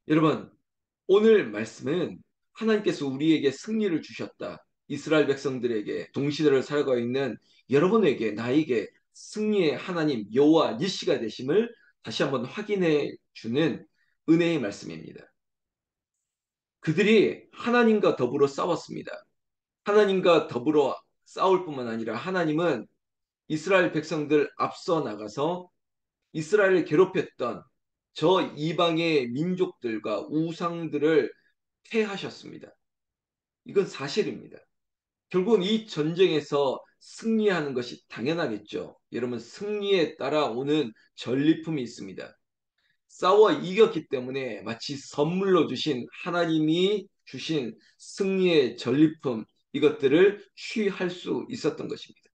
여러분, 오늘 말씀은 하나님께서 우리에게 승리를 주셨다. 이스라엘 백성들에게 동시대를 살아가고 있는 여러분에게 나에게 승리의 하나님 여호와 니시가 되심을 다시 한번 확인해 주는 은혜의 말씀입니다. 그들이 하나님과 더불어 싸웠습니다. 하나님과 더불어 싸울 뿐만 아니라 하나님은 이스라엘 백성들 앞서 나가서 이스라엘을 괴롭혔던 저 이방의 민족들과 우상들을 패하셨습니다. 이건 사실입니다. 결국은 이 전쟁에서 승리하는 것이 당연하겠죠. 여러분, 승리에 따라오는 전리품이 있습니다. 싸워 이겼기 때문에 마치 선물로 주신 하나님이 주신 승리의 전리품, 이것들을 취할 수 있었던 것입니다.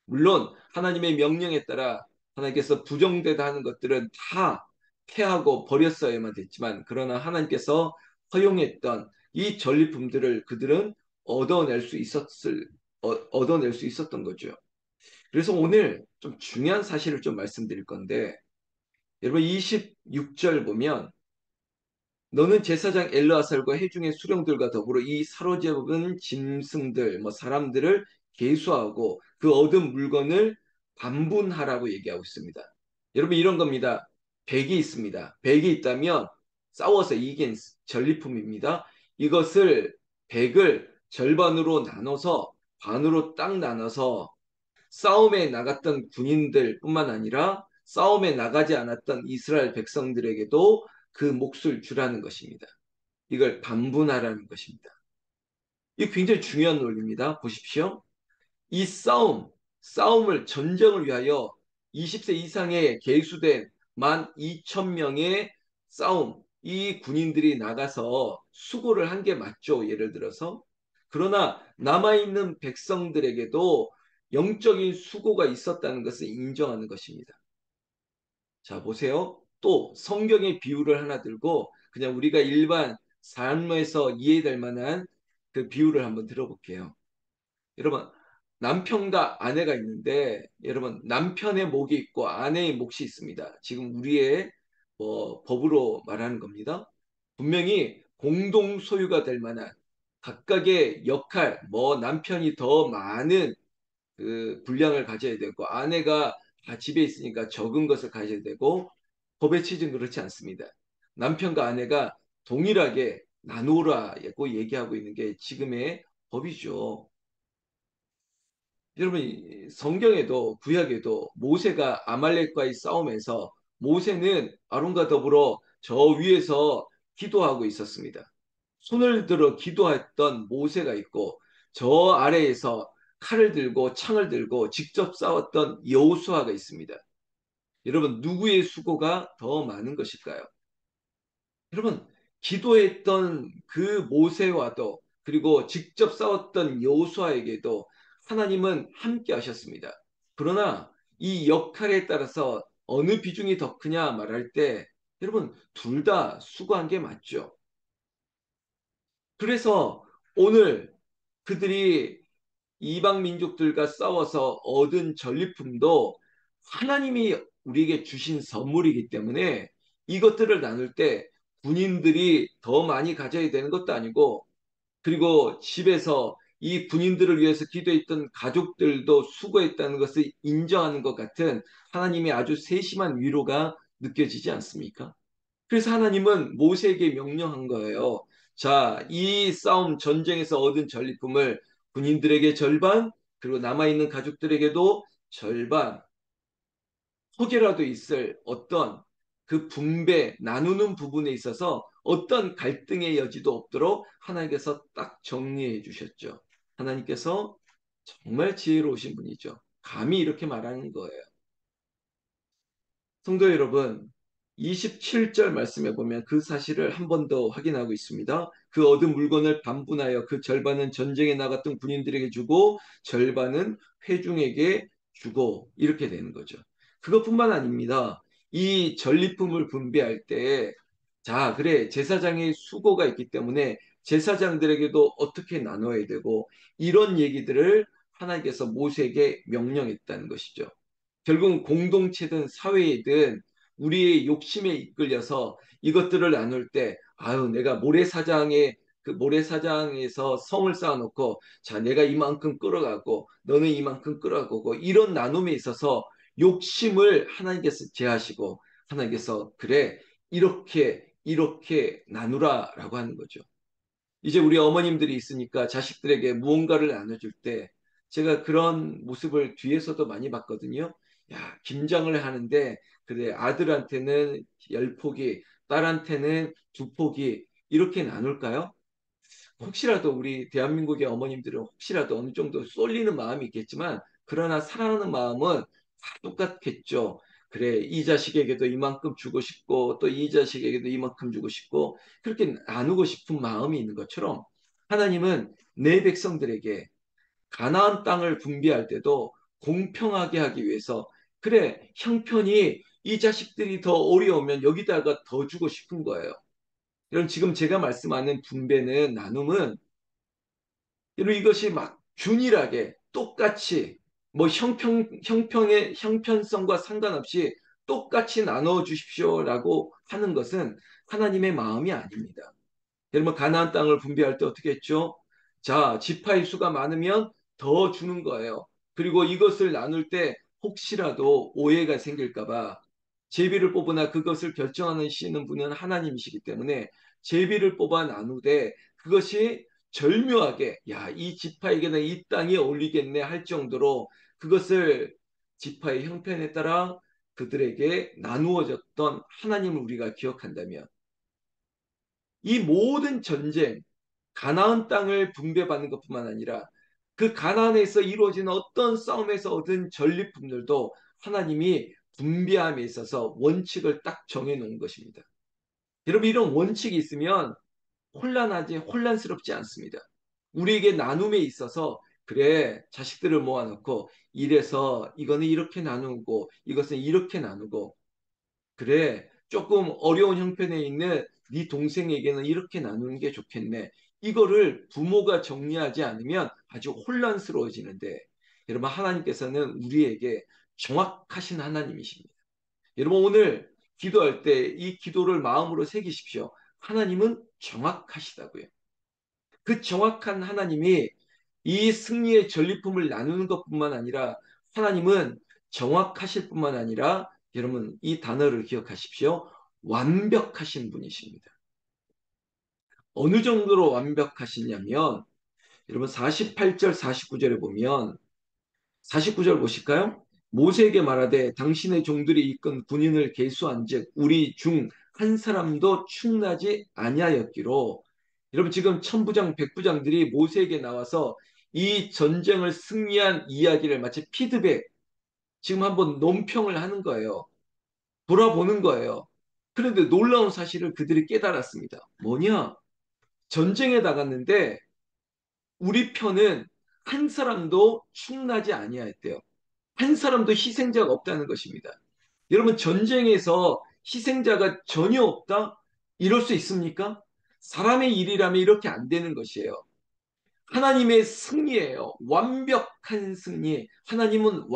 물론 하나님의 명령에 따라 하나님께서 부정되다 하는 것들은 다 패하고 버렸어야만 됐지만, 그러나 하나님께서 허용했던 이 전리품들을 그들은 얻어낼 수 있었던 거죠. 그래서 오늘 좀 중요한 사실을 좀 말씀드릴 건데, 여러분 26절 보면, 너는 제사장 엘르아살과 회중의 수령들과 더불어 이 사로잡은 짐승들, 사람들을 계수하고 그 얻은 물건을 반분하라고 얘기하고 있습니다. 여러분, 이런 겁니다. 백이 있습니다. 백이 있다면 싸워서 이긴 전리품입니다. 이것을 백을 절반으로 나눠서, 반으로 딱 나눠서 싸움에 나갔던 군인들뿐만 아니라 싸움에 나가지 않았던 이스라엘 백성들에게도 그 몫을 주라는 것입니다. 이걸 반분하라는 것입니다. 이 굉장히 중요한 논리입니다. 보십시오. 이 싸움을 전쟁을 위하여 20세 이상의 계수된 12,000명의 이 군인들이 나가서 수고를 한 게 맞죠. 예를 들어서. 그러나 남아있는 백성들에게도 영적인 수고가 있었다는 것을 인정하는 것입니다. 자, 보세요. 또 성경의 비유를 하나 들고 그냥 우리가 일반 삶에서 이해될 만한 그 비유를 한번 들어볼게요. 여러분, 남편과 아내가 있는데, 여러분, 남편의 목이 있고 아내의 몫이 있습니다. 지금 우리의 법으로 말하는 겁니다. 분명히 공동 소유가 될 만한 각각의 역할, 남편이 더 많은 그 분량을 가져야 되고, 아내가 다 집에 있으니까 적은 것을 가져야 되고, 법의 취지는 그렇지 않습니다. 남편과 아내가 동일하게 나누라고 얘기하고 있는 게 지금의 법이죠. 여러분, 성경에도 구약에도 모세가 아말렉과의 싸움에서 모세는 아론과 더불어 저 위에서 기도하고 있었습니다. 손을 들어 기도했던 모세가 있고, 저 아래에서 칼을 들고 창을 들고 직접 싸웠던 여호수아가 있습니다. 여러분, 누구의 수고가 더 많은 것일까요? 여러분, 기도했던 그 모세와도, 그리고 직접 싸웠던 여호수아에게도 하나님은 함께 하셨습니다. 그러나 이 역할에 따라서 어느 비중이 더 크냐 말할 때, 여러분, 둘 다 수고한 게 맞죠. 그래서 오늘 그들이 이방 민족들과 싸워서 얻은 전리품도 하나님이 우리에게 주신 선물이기 때문에, 이것들을 나눌 때 군인들이 더 많이 가져야 되는 것도 아니고, 그리고 집에서 이 군인들을 위해서 기도했던 가족들도 수고했다는 것을 인정하는 것 같은 하나님의 아주 세심한 위로가 느껴지지 않습니까? 그래서 하나님은 모세에게 명령한 거예요. 자, 이 싸움 전쟁에서 얻은 전리품을 군인들에게 절반, 그리고 남아있는 가족들에게도 절반, 혹여라도 있을 어떤 그 분배, 나누는 부분에 있어서 어떤 갈등의 여지도 없도록 하나님께서 딱 정리해 주셨죠. 하나님께서 정말 지혜로우신 분이죠. 감히 이렇게 말하는 거예요. 성도 여러분, 27절 말씀에 보면 그 사실을 한 번 더 확인하고 있습니다. 그 얻은 물건을 반분하여 그 절반은 전쟁에 나갔던 군인들에게 주고 절반은 회중에게 주고, 이렇게 되는 거죠. 그것뿐만 아닙니다. 이 전리품을 분배할 때, 자, 그래, 제사장의 수고가 있기 때문에 제사장들에게도 어떻게 나눠야 되고, 이런 얘기들을 하나님께서 모세에게 명령했다는 것이죠. 결국은 공동체든 사회이든 우리의 욕심에 이끌려서 이것들을 나눌 때, 아유, 내가 모래사장에 그 모래사장에서 성을 쌓아놓고, 자, 내가 이만큼 끌어가고, 너는 이만큼 끌어가고, 이런 나눔에 있어서 욕심을 하나님께서 제하시고, 하나님께서, 그래, 이렇게 나누라라고 하는 거죠. 이제 우리 어머님들이 있으니까 자식들에게 무언가를 나눠줄 때 제가 그런 모습을 뒤에서도 많이 봤거든요. 야, 김장을 하는데 그래 아들한테는 10포기, 딸한테는 2포기 이렇게 나눌까요? 혹시라도 우리 대한민국의 어머님들은 혹시라도 어느 정도 쏠리는 마음이 있겠지만 그러나 사랑하는 마음은 다 똑같겠죠. 그래, 이 자식에게도 이만큼 주고 싶고 또 이 자식에게도 이만큼 주고 싶고 그렇게 나누고 싶은 마음이 있는 것처럼 하나님은 내 백성들에게 가나안 땅을 분배할 때도 공평하게 하기 위해서 그래, 형편이 이 자식들이 더 어려우면 여기다가 더 주고 싶은 거예요. 여러분 지금 제가 말씀하는 분배는 나눔은 여러분 이것이 막 균일하게 똑같이 뭐 형편성과 상관없이 똑같이 나눠 주십시오라고 하는 것은 하나님의 마음이 아닙니다. 여러분 가나안 땅을 분배할 때 어떻게 했죠? 자, 지파의 수가 많으면 더 주는 거예요. 그리고 이것을 나눌 때 혹시라도 오해가 생길까 봐 제비를 뽑으나 그것을 결정하시는 분은 하나님이시기 때문에 제비를 뽑아 나누되 그것이 절묘하게 야, 이 지파에게는 이 땅이 어울리겠네 할 정도로 그것을 지파의 형편에 따라 그들에게 나누어졌던 하나님을 우리가 기억한다면 이 모든 전쟁, 가나안 땅을 분배받는 것뿐만 아니라 그 가나안에서 이루어진 어떤 싸움에서 얻은 전리품들도 하나님이 분배함에 있어서 원칙을 딱 정해 놓은 것입니다. 여러분 이런 원칙이 있으면 혼란스럽지 않습니다. 우리에게 나눔에 있어서 그래 자식들을 모아놓고 이래서 이거는 이렇게 나누고 이것은 이렇게 나누고 그래, 조금 어려운 형편에 있는 네 동생에게는 이렇게 나누는 게 좋겠네. 이거를 부모가 정리하지 않으면 아주 혼란스러워지는데, 여러분, 하나님께서는 우리에게 정확하신 하나님이십니다. 여러분, 오늘 기도할 때 이 기도를 마음으로 새기십시오. 하나님은 정확하시다고요. 그 정확한 하나님이 이 승리의 전리품을 나누는 것뿐만 아니라 하나님은 정확하실 뿐만 아니라 여러분 이 단어를 기억하십시오. 완벽하신 분이십니다. 어느 정도로 완벽하시냐면 여러분 48절 49절에 보면 49절 보실까요? 모세에게 말하되 당신의 종들이 이끈 군인을 계수한즉 우리 중 한 사람도 충나지 아니하였기로 여러분 지금 천부장 백부장들이 모세에게 나와서 이 전쟁을 승리한 이야기를 마치 피드백 지금 한번 논평을 하는 거예요. 돌아보는 거예요. 그런데 놀라운 사실을 그들이 깨달았습니다. 뭐냐? 전쟁에 나갔는데 우리 편은 한 사람도 충나지 아니하였대요. 한 사람도 희생자가 없다는 것입니다. 여러분, 전쟁에서 희생자가 전혀 없다? 이럴 수 있습니까? 사람의 일이라면 이렇게 안 되는 것이에요. 하나님의 승리예요. 완벽한 승리. 하나님은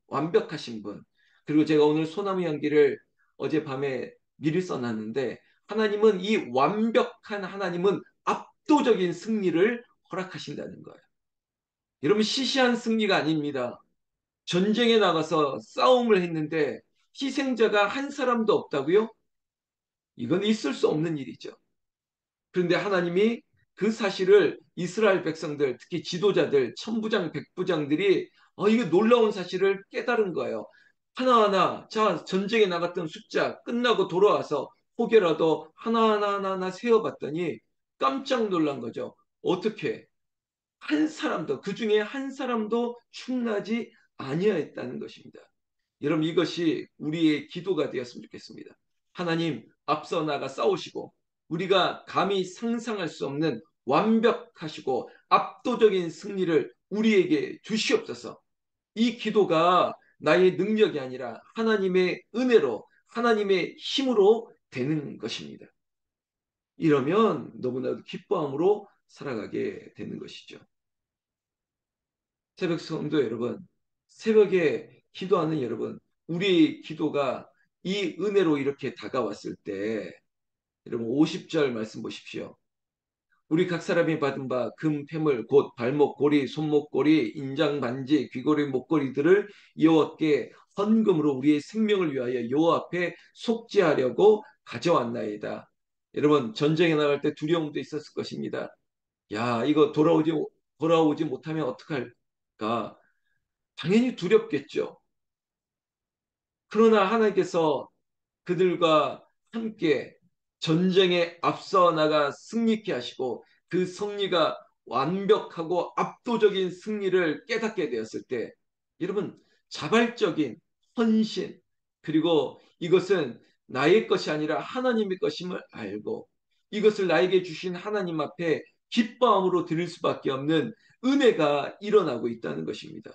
완벽하신 분. 그리고 제가 오늘 소나무 향기를 어젯밤에 미리 써놨는데 하나님은 이 완벽한 하나님은 압도적인 승리를 허락하신다는 거예요. 여러분 시시한 승리가 아닙니다. 전쟁에 나가서 싸움을 했는데 희생자가 한 사람도 없다고요? 이건 있을 수 없는 일이죠. 그런데 하나님이 그 사실을 이스라엘 백성들, 특히 지도자들, 천부장, 백부장들이 이게 놀라운 사실을 깨달은 거예요. 하나하나, 자, 전쟁에 나갔던 숫자 끝나고 돌아와서 혹여라도 하나하나 세어봤더니 깜짝 놀란 거죠. 어떻게? 한 사람도, 그 중에 한 사람도 충나지 아니하였다는 것입니다. 여러분 이것이 우리의 기도가 되었으면 좋겠습니다. 하나님 앞서 나가 싸우시고 우리가 감히 상상할 수 없는 완벽하시고 압도적인 승리를 우리에게 주시옵소서. 이 기도가 나의 능력이 아니라 하나님의 은혜로 하나님의 힘으로 되는 것입니다. 이러면 너무나도 기뻐함으로 살아가게 되는 것이죠. 새벽 성도 여러분, 새벽에 기도하는 여러분, 우리 기도가 이 은혜로 이렇게 다가왔을 때 여러분 50절 말씀 보십시오. 우리 각 사람이 받은 바 금 패물 곧 발목 고리 손목 고리 인장 반지 귀고리 목걸이들을 여호와께 헌금으로 우리의 생명을 위하여 여호와 앞에 속죄하려고 가져왔나이다. 여러분 전쟁에 나갈 때 두려움도 있었을 것입니다. 야 이거 돌아오지 못하면 어떡할까? 당연히 두렵겠죠. 그러나 하나님께서 그들과 함께 전쟁에 앞서 나가 승리케 하시고 그 승리가 완벽하고 압도적인 승리를 깨닫게 되었을 때 여러분 자발적인 헌신 그리고 이것은 나의 것이 아니라 하나님의 것임을 알고 이것을 나에게 주신 하나님 앞에 기뻐함으로 드릴 수밖에 없는 은혜가 일어나고 있다는 것입니다.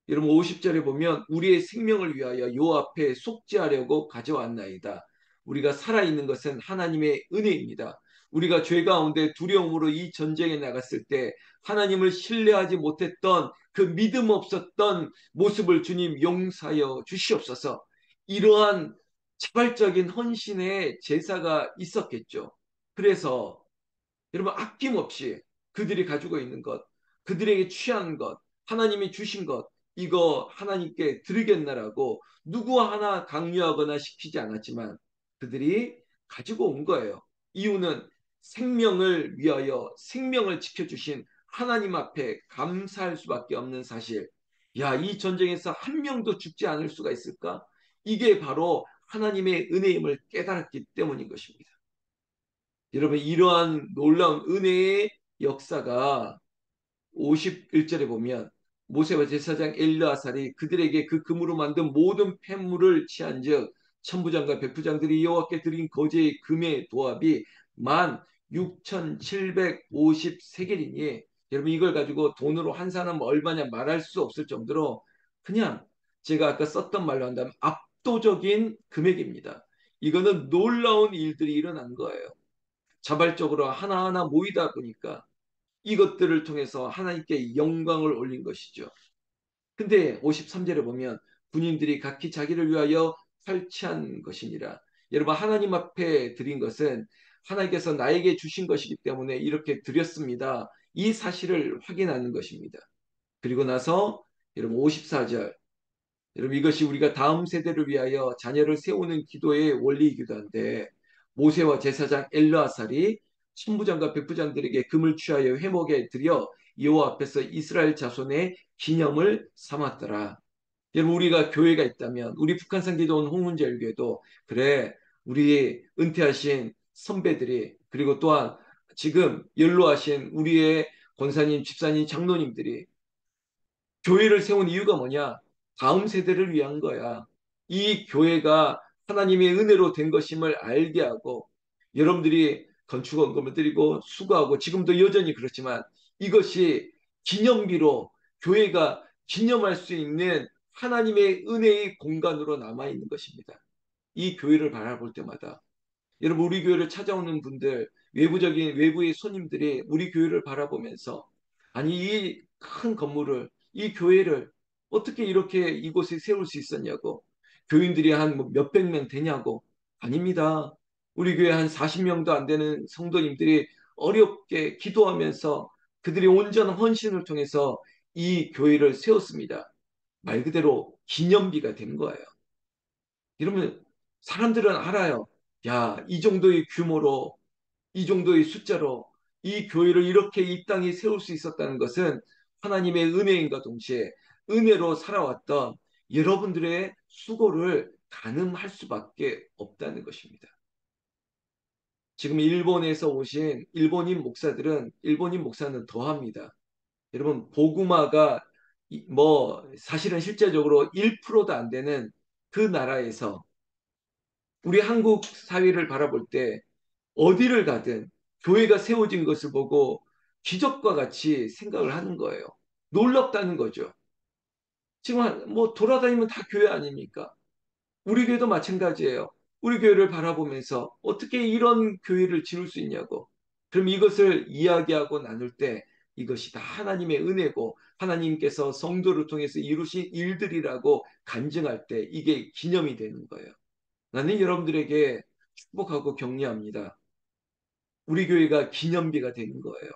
여러분 50절에 보면 우리의 생명을 위하여 요 앞에 속죄하려고 가져왔나이다. 우리가 살아있는 것은 하나님의 은혜입니다. 우리가 죄 가운데 두려움으로 이 전쟁에 나갔을 때 하나님을 신뢰하지 못했던 그 믿음 없었던 모습을 주님 용서하여 주시옵소서. 이러한 자발적인 헌신의 제사가 있었겠죠. 그래서 여러분 아낌없이 그들이 가지고 있는 것, 그들에게 취한 것, 하나님이 주신 것, 이거 하나님께 드리겠나라고 누구 하나 강요하거나 시키지 않았지만 그들이 가지고 온 거예요. 이유는 생명을 위하여 생명을 지켜주신 하나님 앞에 감사할 수밖에 없는 사실. 야, 이 전쟁에서 한 명도 죽지 않을 수가 있을까? 이게 바로 하나님의 은혜임을 깨달았기 때문인 것입니다. 여러분 이러한 놀라운 은혜의 역사가 51절에 보면 모세와 제사장 엘르아살이 그들에게 그 금으로 만든 모든 폐물을 취한즉 천부장과 백부장들이 여호와께 드린 거제의 금의 도합이 16,750세겔이니 여러분 이걸 가지고 돈으로 한 사람 얼마냐 말할 수 없을 정도로 그냥 제가 아까 썼던 말로 한다면 압도적인 금액입니다. 이거는 놀라운 일들이 일어난 거예요. 자발적으로 하나하나 모이다 보니까 이것들을 통해서 하나님께 영광을 올린 것이죠. 근데 53절에 보면 군인들이 각기 자기를 위하여 설치한 것이니라. 여러분 하나님 앞에 드린 것은 하나님께서 나에게 주신 것이기 때문에 이렇게 드렸습니다. 이 사실을 확인하는 것입니다. 그리고 나서 여러분 54절 여러분 이것이 우리가 다음 세대를 위하여 자녀를 세우는 기도의 원리이기도 한데 모세와 제사장 엘르아살이 천부장과 백부장들에게 금을 취하여 회목에 드려 여호와 앞에서 이스라엘 자손의 기념을 삼았더라. 여러분 우리가 교회가 있다면 우리 북한산 기도원 홍문제일교회도 그래 우리 은퇴하신 선배들이 그리고 또한 지금 연로하신 우리의 권사님, 집사님, 장로님들이 교회를 세운 이유가 뭐냐? 다음 세대를 위한 거야. 이 교회가 하나님의 은혜로 된 것임을 알게 하고 여러분들이 건축원금을 드리고 수고하고 지금도 여전히 그렇지만 이것이 기념비로 교회가 기념할 수 있는 하나님의 은혜의 공간으로 남아있는 것입니다. 이 교회를 바라볼 때마다 여러분 우리 교회를 찾아오는 분들 외부의 손님들이 우리 교회를 바라보면서 아니 이 큰 건물을 이 교회를 어떻게 이렇게 이곳에 세울 수 있었냐고 교인들이 한 몇백 명 되냐고 아닙니다. 우리 교회 한 40명도 안 되는 성도님들이 어렵게 기도하면서 그들이 온전한 헌신을 통해서 이 교회를 세웠습니다. 말 그대로 기념비가 된 거예요. 여러분 사람들은 알아요. 야, 이 정도의 규모로, 이 정도의 숫자로 이 교회를 이렇게 이 땅에 세울 수 있었다는 것은 하나님의 은혜인과 동시에 은혜로 살아왔던 여러분들의 수고를 가늠할 수밖에 없다는 것입니다. 지금 일본에서 오신 일본인 목사는 더합니다. 여러분, 복음화가 뭐 사실은 실제적으로 1%도 안 되는 그 나라에서 우리 한국 사회를 바라볼 때 어디를 가든 교회가 세워진 것을 보고 기적과 같이 생각을 하는 거예요. 놀랍다는 거죠. 지금 뭐 돌아다니면 다 교회 아닙니까? 우리 교회도 마찬가지예요. 우리 교회를 바라보면서 어떻게 이런 교회를 지을 수 있냐고. 그럼 이것을 이야기하고 나눌 때 이것이 다 하나님의 은혜고 하나님께서 성도를 통해서 이루신 일들이라고 간증할 때 이게 기념이 되는 거예요. 나는 여러분들에게 축복하고 격려합니다. 우리 교회가 기념비가 되는 거예요.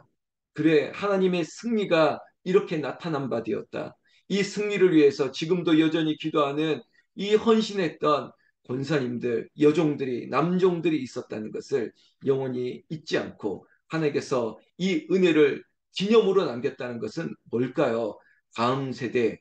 그래, 하나님의 승리가 이렇게 나타난 바 되었다. 이 승리를 위해서 지금도 여전히 기도하는 이 헌신했던 권사님들, 여종들이, 남종들이 있었다는 것을 영원히 잊지 않고 하나님께서 이 은혜를 기념으로 남겼다는 것은 뭘까요? 다음 세대,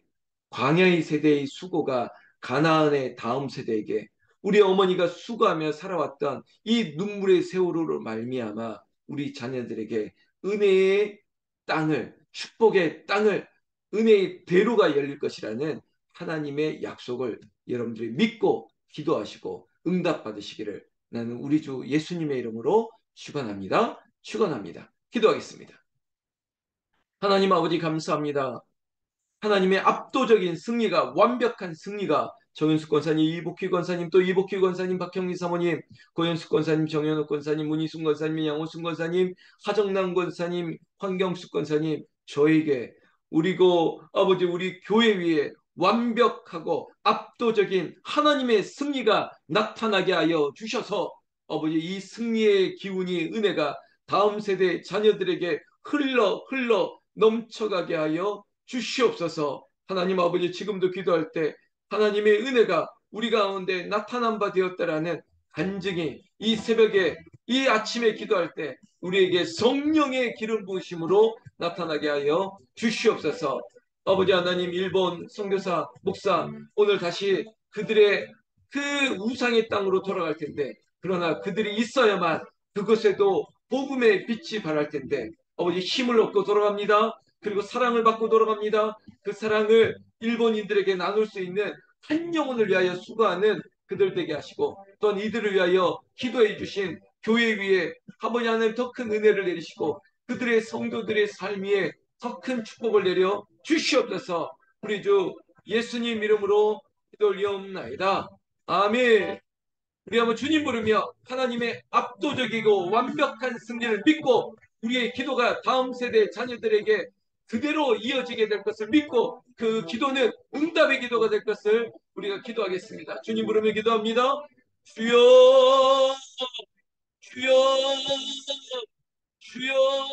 광야의 세대의 수고가 가나안의 다음 세대에게 우리 어머니가 수고하며 살아왔던 이 눈물의 세월호로 말미암아 우리 자녀들에게 은혜의 땅을, 축복의 땅을, 은혜의 대로가 열릴 것이라는 하나님의 약속을 여러분들이 믿고 기도하시고 응답받으시기를 나는 우리 주 예수님의 이름으로 축원합니다. 축원합니다. 기도하겠습니다. 하나님 아버지 감사합니다. 하나님의 압도적인 승리가, 완벽한 승리가 정현숙 권사님, 이복희 권사님, 또 이복희 권사님, 박형리 사모님, 고현숙 권사님, 정현욱 권사님, 문희순 권사님, 양호순 권사님, 하정남 권사님, 황경숙 권사님, 저에게 우리고 아버지 우리 교회 위에 완벽하고 압도적인 하나님의 승리가 나타나게 하여 주셔서 아버지 이 승리의 기운이 은혜가 다음 세대 자녀들에게 흘러 넘쳐가게 하여 주시옵소서. 하나님 아버지 지금도 기도할 때 하나님의 은혜가 우리 가운데 나타난 바 되었다라는 간증이 이 새벽에 이 아침에 기도할 때 우리에게 성령의 기름 부으심으로 나타나게 하여 주시옵소서. 아버지 하나님 일본 선교사 목사 오늘 다시 그들의 그 우상의 땅으로 돌아갈 텐데 그러나 그들이 있어야만 그곳에도 복음의 빛이 발할 텐데 아버지 힘을 얻고 돌아갑니다. 그리고 사랑을 받고 돌아갑니다. 그 사랑을 일본인들에게 나눌 수 있는 한 영혼을 위하여 수고하는 그들 되게 하시고 또한 이들을 위하여 기도해 주신 교회 위에 아버지 하나님 더 큰 은혜를 내리시고 그들의 성도들의 삶 위에 더 큰 축복을 내려 주시옵소서. 우리 주 예수님 이름으로 기도 올리옵나이다. 아멘. 우리 한번 주님 부르며 하나님의 압도적이고 완벽한 승리를 믿고 우리의 기도가 다음 세대 자녀들에게 그대로 이어지게 될 것을 믿고 그 기도는 응답의 기도가 될 것을 우리가 기도하겠습니다. 주님 부르며 기도합니다. 주여 주여 주여